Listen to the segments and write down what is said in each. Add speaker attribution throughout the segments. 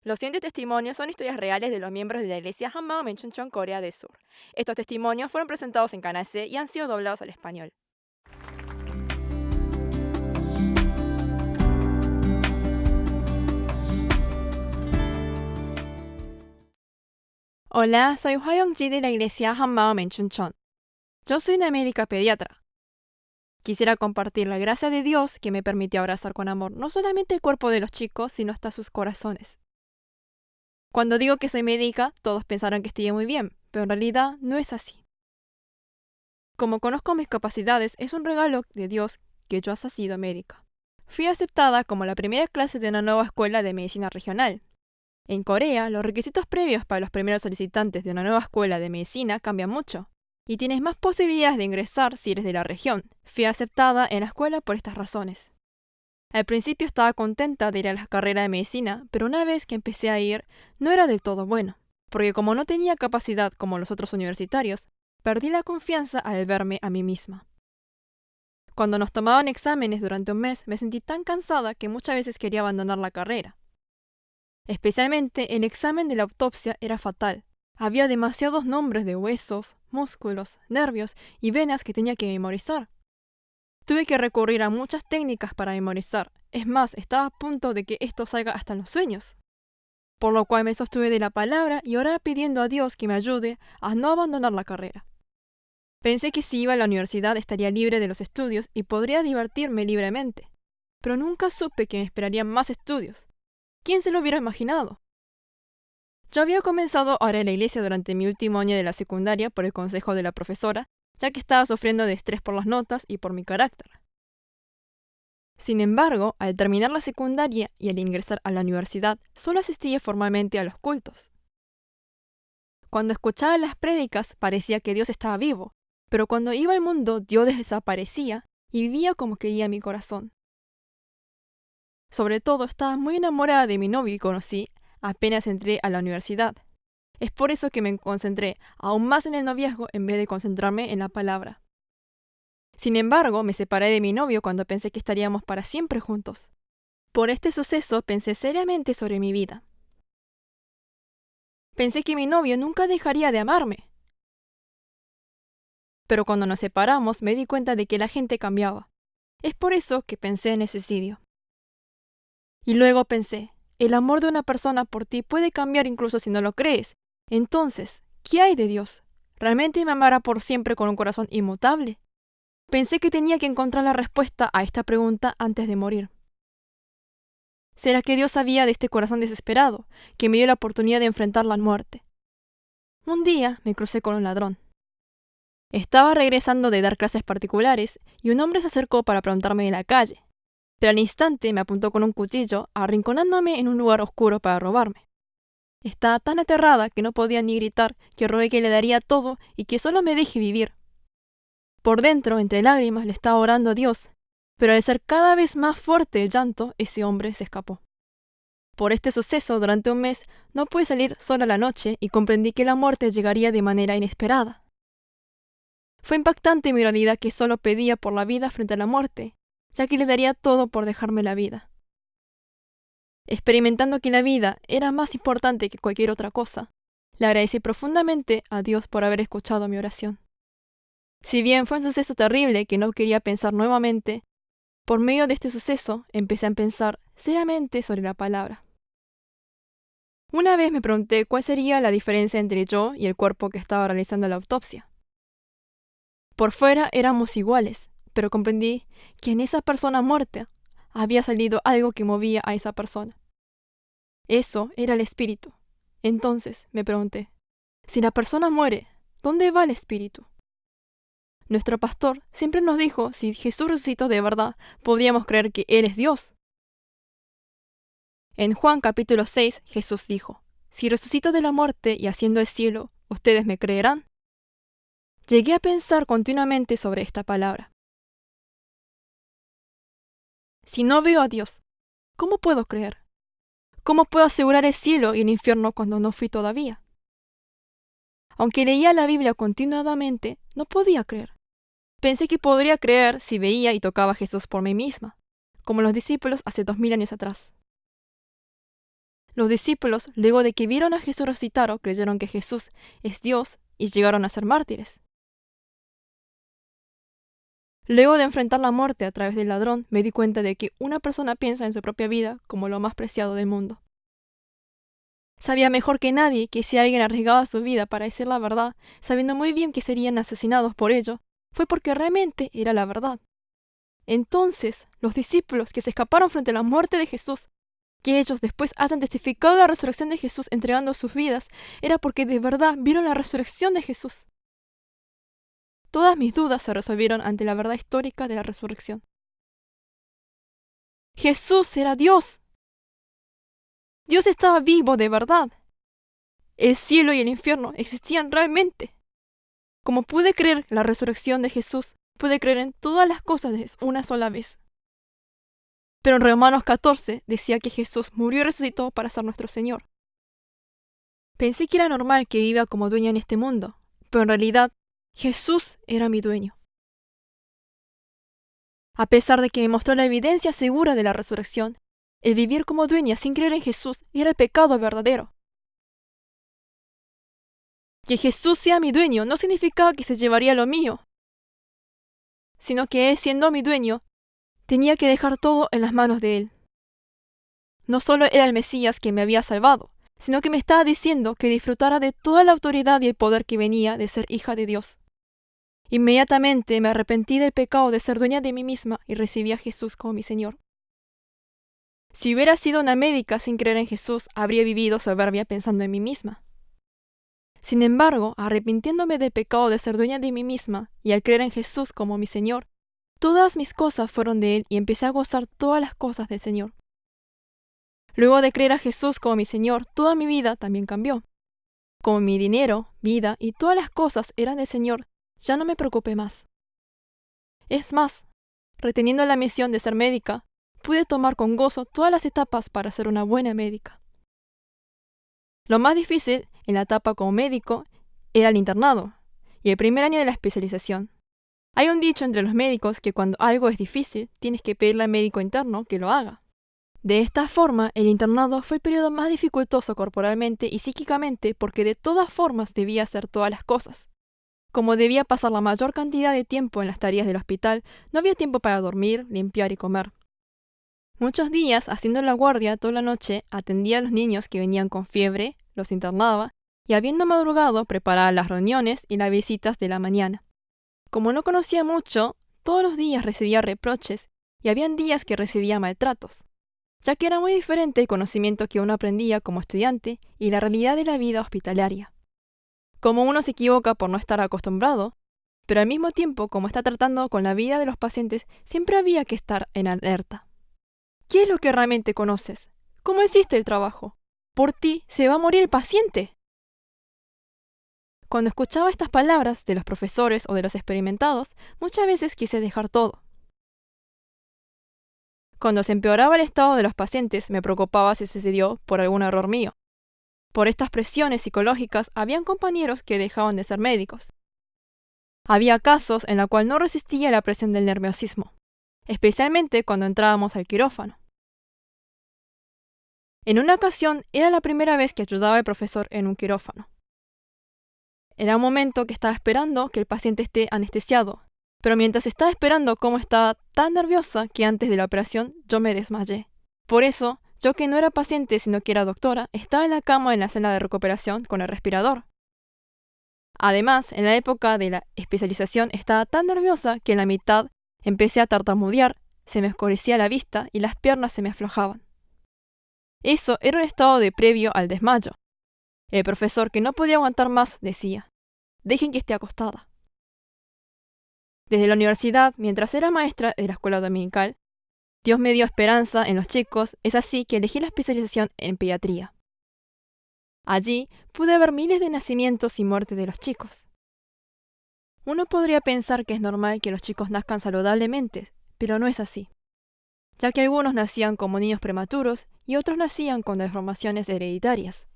Speaker 1: Los siguientes testimonios son historias reales de los miembros de la iglesia Hanmao Menchunchon, Corea del Sur. Estos testimonios fueron presentados en Canal C y han sido doblados al español. Hola, soy Hwayong-ji de la iglesia Hanmao Menchunchon. Yo soy una médica pediatra. Quisiera compartir la gracia de Dios que me permitió abrazar con amor no solamente el cuerpo de los chicos, sino hasta sus corazones. Cuando digo que soy médica, todos pensarán que estoy muy bien, pero en realidad no es así. Como conozco mis capacidades, es un regalo de Dios que yo haya sido médica. Fui aceptada como la primera clase de una nueva escuela de medicina regional. En Corea, los requisitos previos para los primeros solicitantes de una nueva escuela de medicina cambian mucho, y tienes más posibilidades de ingresar si eres de la región. Fui aceptada en la escuela por estas razones. Al principio estaba contenta de ir a la carrera de medicina, pero una vez que empecé a ir, no era del todo bueno, porque como no tenía capacidad como los otros universitarios, perdí la confianza al verme a mí misma. Cuando nos tomaban exámenes durante un mes, me sentí tan cansada que muchas veces quería abandonar la carrera. Especialmente el examen de la autopsia era fatal. Había demasiados nombres de huesos, músculos, nervios y venas que tenía que memorizar. Tuve que recurrir a muchas técnicas para memorizar. Es más, estaba a punto de que esto salga hasta en los sueños. Por lo cual me sostuve de la palabra y oraba pidiendo a Dios que me ayude a no abandonar la carrera. Pensé que si iba a la universidad estaría libre de los estudios y podría divertirme libremente. Pero nunca supe que me esperarían más estudios. ¿Quién se lo hubiera imaginado? Yo había comenzado a ir a la iglesia durante mi último año de la secundaria por el consejo de la profesora, ya que estaba sufriendo de estrés por las notas y por mi carácter. Sin embargo, al terminar la secundaria y al ingresar a la universidad, solo asistía formalmente a los cultos. Cuando escuchaba las prédicas parecía que Dios estaba vivo, pero cuando iba al mundo Dios desaparecía y vivía como quería mi corazón. Sobre todo estaba muy enamorada de mi novio que conocí apenas entré a la universidad. Es por eso que me concentré aún más en el noviazgo en vez de concentrarme en la palabra. Sin embargo, me separé de mi novio cuando pensé que estaríamos para siempre juntos. Por este suceso pensé seriamente sobre mi vida. Pensé que mi novio nunca dejaría de amarme. Pero cuando nos separamos me di cuenta de que la gente cambiaba. Es por eso que pensé en el suicidio. Y luego pensé, el amor de una persona por ti puede cambiar incluso si no lo crees. Entonces, ¿qué hay de Dios? ¿Realmente me amará por siempre con un corazón inmutable? Pensé que tenía que encontrar la respuesta a esta pregunta antes de morir. ¿Será que Dios sabía de este corazón desesperado, que me dio la oportunidad de enfrentar la muerte? Un día me crucé con un ladrón. Estaba regresando de dar clases particulares y un hombre se acercó para preguntarme de la calle, pero al instante me apuntó con un cuchillo, arrinconándome en un lugar oscuro para robarme. Estaba tan aterrada que no podía ni gritar, que rogué que le daría todo y que solo me deje vivir. Por dentro, entre lágrimas, le estaba orando a Dios, pero al ser cada vez más fuerte el llanto, ese hombre se escapó. Por este suceso, durante un mes, no pude salir sola a la noche y comprendí que la muerte llegaría de manera inesperada. Fue impactante mi realidad que solo pedía por la vida frente a la muerte, ya que le daría todo por dejarme la vida. Experimentando que la vida era más importante que cualquier otra cosa, le agradecí profundamente a Dios por haber escuchado mi oración. Si bien fue un suceso terrible que no quería pensar nuevamente, por medio de este suceso empecé a pensar seriamente sobre la palabra. Una vez me pregunté cuál sería la diferencia entre yo y el cuerpo que estaba realizando la autopsia. Por fuera éramos iguales, pero comprendí que en esa persona muerta había salido algo que movía a esa persona. Eso era el espíritu. Entonces me pregunté, si la persona muere, ¿dónde va el espíritu? Nuestro pastor siempre nos dijo, si Jesús resucitó de verdad, podríamos creer que Él es Dios. En Juan capítulo 6, Jesús dijo, si resucito de la muerte y asciendo al cielo, ¿ustedes me creerán? Llegué a pensar continuamente sobre esta palabra. Si no veo a Dios, ¿cómo puedo creer? ¿Cómo puedo asegurar el cielo y el infierno cuando no fui todavía? Aunque leía la Biblia continuadamente, no podía creer. Pensé que podría creer si veía y tocaba a Jesús por mí misma, como los discípulos hace 2000 años atrás. Los discípulos, luego de que vieron a Jesús resucitado, creyeron que Jesús es Dios y llegaron a ser mártires. Luego de enfrentar la muerte a través del ladrón, me di cuenta de que una persona piensa en su propia vida como lo más preciado del mundo. Sabía mejor que nadie que si alguien arriesgaba su vida para decir la verdad, sabiendo muy bien que serían asesinados por ello, fue porque realmente era la verdad. Entonces, los discípulos que se escaparon frente a la muerte de Jesús, que ellos después hayan testificado la resurrección de Jesús entregando sus vidas, era porque de verdad vieron la resurrección de Jesús. Todas mis dudas se resolvieron ante la verdad histórica de la resurrección. Jesús era Dios. Dios estaba vivo de verdad. El cielo y el infierno existían realmente. Como pude creer la resurrección de Jesús, pude creer en todas las cosas de una sola vez. Pero en Romanos 14 decía que Jesús murió y resucitó para ser nuestro Señor. Pensé que era normal que viva como dueña en este mundo, pero en realidad Jesús era mi dueño. A pesar de que me mostró la evidencia segura de la resurrección, el vivir como dueña sin creer en Jesús era el pecado verdadero. Que Jesús sea mi dueño no significaba que se llevaría lo mío, sino que Él, siendo mi dueño, tenía que dejar todo en las manos de Él. No solo era el Mesías que me había salvado, sino que me estaba diciendo que disfrutara de toda la autoridad y el poder que venía de ser hija de Dios. Inmediatamente me arrepentí del pecado de ser dueña de mí misma y recibí a Jesús como mi Señor. Si hubiera sido una médica sin creer en Jesús, habría vivido soberbia pensando en mí misma. Sin embargo, arrepintiéndome del pecado de ser dueña de mí misma y al creer en Jesús como mi Señor, todas mis cosas fueron de Él y empecé a gozar todas las cosas del Señor. Luego de creer a Jesús como mi Señor, toda mi vida también cambió. Como mi dinero, vida y todas las cosas eran del Señor, ya no me preocupé más. Es más, reteniendo la misión de ser médica, pude tomar con gozo todas las etapas para ser una buena médica. Lo más difícil en la etapa como médico era el internado y el primer año de la especialización. Hay un dicho entre los médicos que cuando algo es difícil, tienes que pedirle al médico interno que lo haga. De esta forma, el internado fue el periodo más dificultoso corporalmente y psíquicamente porque de todas formas debía hacer todas las cosas. Como debía pasar la mayor cantidad de tiempo en las tareas del hospital, no había tiempo para dormir, limpiar y comer. Muchos días, haciendo la guardia toda la noche, atendía a los niños que venían con fiebre, los internaba, y habiendo madrugado, preparaba las reuniones y las visitas de la mañana. Como no conocía mucho, todos los días recibía reproches y habían días que recibía maltratos, ya que era muy diferente el conocimiento que uno aprendía como estudiante y la realidad de la vida hospitalaria. Como uno se equivoca por no estar acostumbrado, pero al mismo tiempo, como está tratando con la vida de los pacientes, siempre había que estar en alerta. ¿Qué es lo que realmente conoces? ¿Cómo hiciste el trabajo? Por ti se va a morir el paciente. Cuando escuchaba estas palabras de los profesores o de los experimentados, muchas veces quise dejar todo. Cuando se empeoraba el estado de los pacientes, me preocupaba si sucedió por algún error mío. Por estas presiones psicológicas, habían compañeros que dejaban de ser médicos. Había casos en los cuales no resistía la presión del nerviosismo, especialmente cuando entrábamos al quirófano. En una ocasión, era la primera vez que ayudaba al profesor en un quirófano. Era un momento que estaba esperando que el paciente esté anestesiado, pero mientras estaba esperando, como estaba tan nerviosa que antes de la operación yo me desmayé. Por eso, yo que no era paciente sino que era doctora, estaba en la cama en la sala de recuperación con el respirador. Además, en la época de la especialización estaba tan nerviosa que en la mitad empecé a tartamudear, se me oscurecía la vista y las piernas se me aflojaban. Eso era un estado de previo al desmayo. El profesor, que no podía aguantar más, decía: «Dejen que esté acostada». Desde la universidad, mientras era maestra de la escuela dominical, Dios me dio esperanza en los chicos, es así que elegí la especialización en pediatría. Allí pude ver miles de nacimientos y muertes de los chicos. Uno podría pensar que es normal que los chicos nazcan saludablemente, pero no es así, ya que algunos nacían como niños prematuros y otros nacían con deformaciones hereditarias.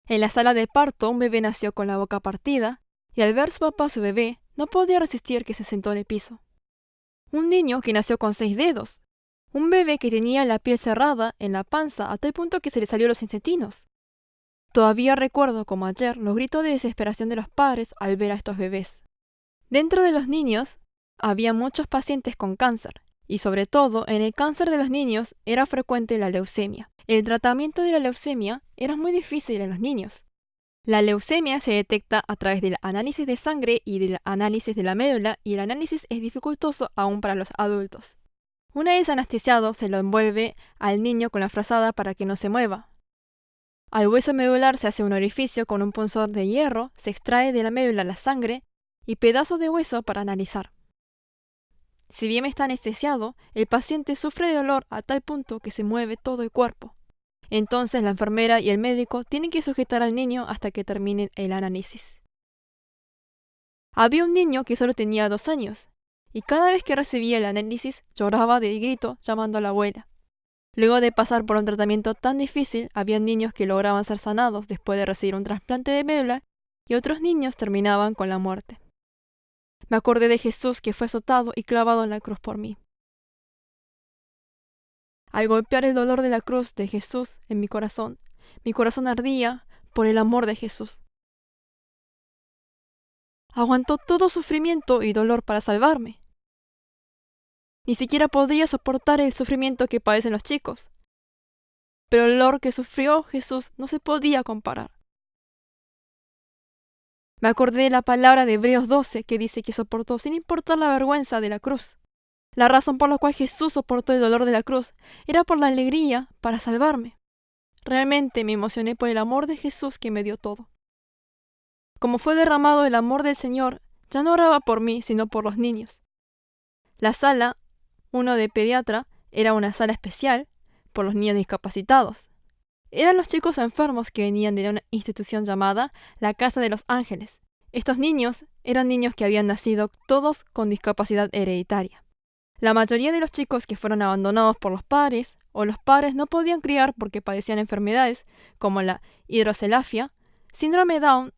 Speaker 1: En la sala de parto, un bebé nació con la boca partida, y al ver su papá a su bebé, no podía resistir que se sentó en el piso. Un niño que nació con 6 dedos, Un bebé que tenía la piel cerrada en la panza a tal punto que se le salió los intestinos. Todavía recuerdo como ayer los gritos de desesperación de los padres al ver a estos bebés. Dentro de los niños había muchos pacientes con cáncer, y sobre todo en el cáncer de los niños era frecuente la leucemia. El tratamiento de la leucemia era muy difícil en los niños. La leucemia se detecta a través del análisis de sangre y del análisis de la médula, y el análisis es dificultoso aún para los adultos. Una vez anestesiado, se lo envuelve al niño con la frazada para que no se mueva. Al hueso medular se hace un orificio con un punzón de hierro, se extrae de la médula la sangre y pedazos de hueso para analizar. Si bien está anestesiado, el paciente sufre de dolor a tal punto que se mueve todo el cuerpo. Entonces la enfermera y el médico tienen que sujetar al niño hasta que terminen el análisis. Había un niño que solo tenía 2 años, y cada vez que recibía el análisis lloraba de grito llamando a la abuela. Luego de pasar por un tratamiento tan difícil, había niños que lograban ser sanados después de recibir un trasplante de médula y otros niños terminaban con la muerte. Me acordé de Jesús que fue azotado y clavado en la cruz por mí. Al golpear el dolor de la cruz de Jesús en mi corazón ardía por el amor de Jesús. Aguantó todo sufrimiento y dolor para salvarme. Ni siquiera podría soportar el sufrimiento que padecen los chicos. Pero el dolor que sufrió Jesús no se podía comparar. Me acordé de la palabra de Hebreos 12 que dice que soportó sin importar la vergüenza de la cruz. La razón por la cual Jesús soportó el dolor de la cruz era por la alegría para salvarme. Realmente me emocioné por el amor de Jesús que me dio todo. Como fue derramado el amor del Señor, ya no oraba por mí, sino por los niños. La sala, uno de pediatra, era una sala especial por los niños discapacitados. Eran los chicos enfermos que venían de una institución llamada la Casa de los Ángeles. Estos niños eran niños que habían nacido todos con discapacidad hereditaria. La mayoría de los chicos que fueron abandonados por los padres o los padres no podían criar porque padecían enfermedades como la hidrocelafia, síndrome Down,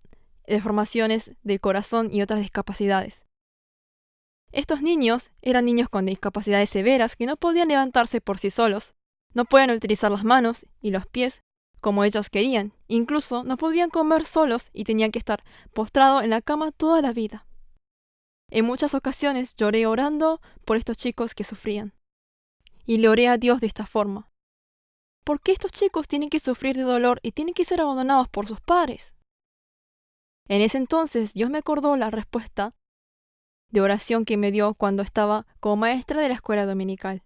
Speaker 1: deformaciones del corazón y otras discapacidades. Estos niños eran niños con discapacidades severas que no podían levantarse por sí solos, no podían utilizar las manos y los pies como ellos querían, incluso no podían comer solos y tenían que estar postrados en la cama toda la vida. En muchas ocasiones lloré orando por estos chicos que sufrían. Y le oré a Dios de esta forma. ¿Por qué estos chicos tienen que sufrir de dolor y tienen que ser abandonados por sus padres? En ese entonces Dios me acordó la respuesta de oración que me dio cuando estaba como maestra de la escuela dominical.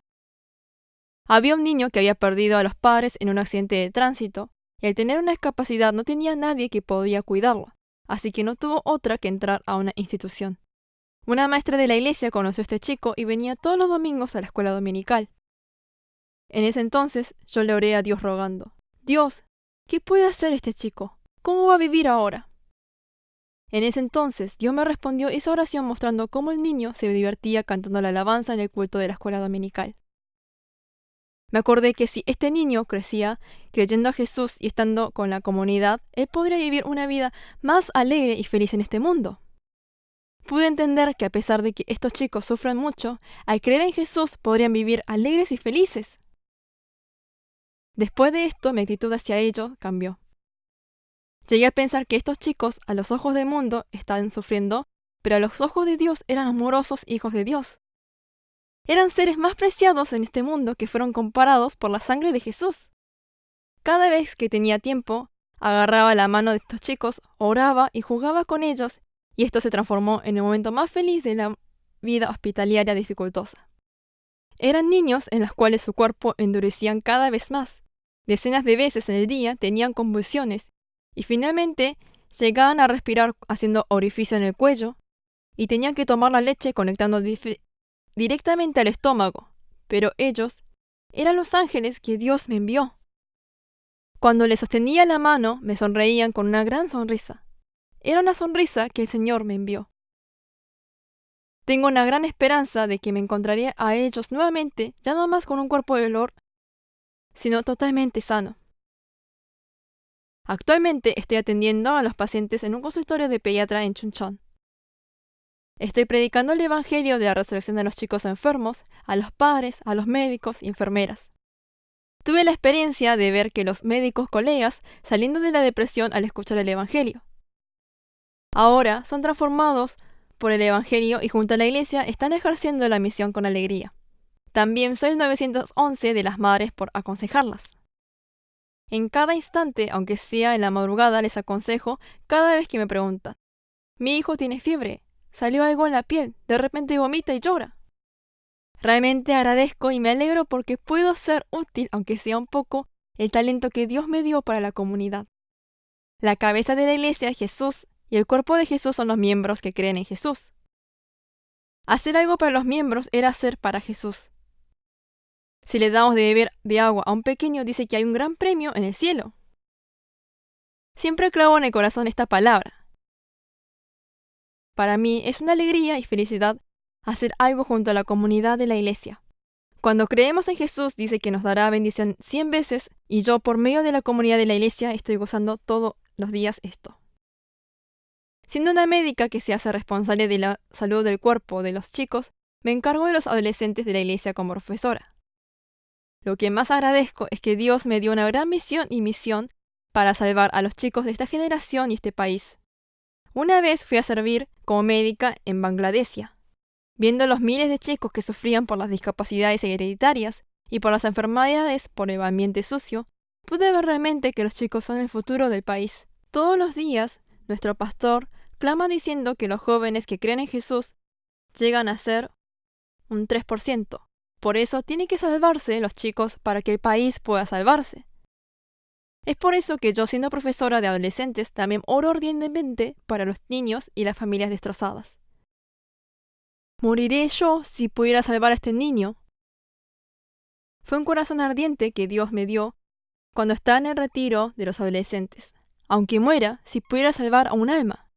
Speaker 1: Había un niño que había perdido a los padres en un accidente de tránsito y al tener una discapacidad no tenía nadie que podía cuidarlo, así que no tuvo otra que entrar a una institución. Una maestra de la iglesia conoció a este chico y venía todos los domingos a la escuela dominical. En ese entonces yo le oré a Dios rogando: Dios, ¿qué puede hacer este chico? ¿Cómo va a vivir ahora? En ese entonces Dios me respondió esa oración mostrando cómo el niño se divertía cantando la alabanza en el culto de la escuela dominical. Me acordé que si este niño crecía creyendo a Jesús y estando con la comunidad, él podría vivir una vida más alegre y feliz en este mundo. Pude entender que a pesar de que estos chicos sufren mucho, al creer en Jesús podrían vivir alegres y felices. Después de esto, mi actitud hacia ellos cambió. Llegué a pensar que estos chicos, a los ojos del mundo, estaban sufriendo, pero a los ojos de Dios eran amorosos hijos de Dios. Eran seres más preciados en este mundo que fueron comparados por la sangre de Jesús. Cada vez que tenía tiempo, agarraba la mano de estos chicos, oraba y jugaba con ellos, y esto se transformó en el momento más feliz de la vida hospitalaria dificultosa. Eran niños en los cuales su cuerpo endurecían cada vez más. Decenas de veces en el día tenían convulsiones, y finalmente llegaban a respirar haciendo orificio en el cuello, y tenían que tomar la leche conectando directamente al estómago, pero ellos eran los ángeles que Dios me envió. Cuando les sostenía la mano, me sonreían con una gran sonrisa. Era una sonrisa que el Señor me envió. Tengo una gran esperanza de que me encontraré a ellos nuevamente, ya no más con un cuerpo de dolor, sino totalmente sano. Actualmente estoy atendiendo a los pacientes en un consultorio de pediatra en Chuncheon. Estoy predicando el Evangelio de la resurrección de los chicos enfermos, a los padres, a los médicos y enfermeras. Tuve la experiencia de ver que los médicos colegas saliendo de la depresión al escuchar el Evangelio. Ahora son transformados por el Evangelio y junto a la iglesia están ejerciendo la misión con alegría. También soy el 911 de las madres por aconsejarlas. En cada instante, aunque sea en la madrugada, les aconsejo cada vez que me preguntan: mi hijo tiene fiebre, salió algo en la piel, de repente vomita y llora. Realmente agradezco y me alegro porque puedo ser útil, aunque sea un poco, el talento que Dios me dio para la comunidad. La cabeza de la iglesia es Jesús y el cuerpo de Jesús son los miembros que creen en Jesús. Hacer algo para los miembros era hacer para Jesús. Si le damos de beber de agua a un pequeño, dice que hay un gran premio en el cielo. Siempre clavo en el corazón esta palabra. Para mí es una alegría y felicidad hacer algo junto a la comunidad de la iglesia. Cuando creemos en Jesús, dice que nos dará bendición 100 veces, y yo por medio de la comunidad de la iglesia estoy gozando todos los días esto. Siendo una médica que se hace responsable de la salud del cuerpo de los chicos, me encargo de los adolescentes de la iglesia como profesora. Lo que más agradezco es que Dios me dio una gran misión para salvar a los chicos de esta generación y este país. Una vez fui a servir como médica en Bangladesh. Viendo los miles de chicos que sufrían por las discapacidades hereditarias y por las enfermedades por el ambiente sucio, pude ver realmente que los chicos son el futuro del país. Todos los días, nuestro pastor clama diciendo que los jóvenes que creen en Jesús llegan a ser un 3%. Por eso tienen que salvarse los chicos para que el país pueda salvarse. Es por eso que yo, siendo profesora de adolescentes, también oro ardientemente para los niños y las familias destrozadas. ¿Moriré yo si pudiera salvar a este niño? Fue un corazón ardiente que Dios me dio cuando estaba en el retiro de los adolescentes. Aunque muera, si pudiera salvar a un alma.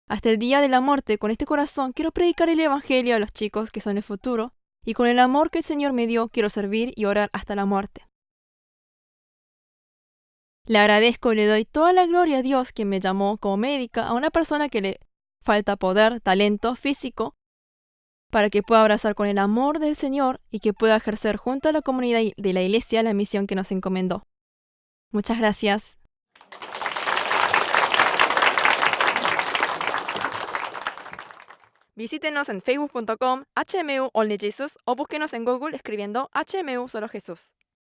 Speaker 1: Hasta el día de la muerte, con este corazón, quiero predicar el Evangelio a los chicos que son el futuro, y con el amor que el Señor me dio, quiero servir y orar hasta la muerte. Le agradezco y le doy toda la gloria a Dios que me llamó como médica a una persona que le falta poder, talento, físico, para que pueda abrazar con el amor del Señor y que pueda ejercer junto a la comunidad de la iglesia la misión que nos encomendó. Muchas gracias. Visítenos en facebook.com HMU Only Jesus o búsquenos en Google escribiendo HMU Solo Jesús.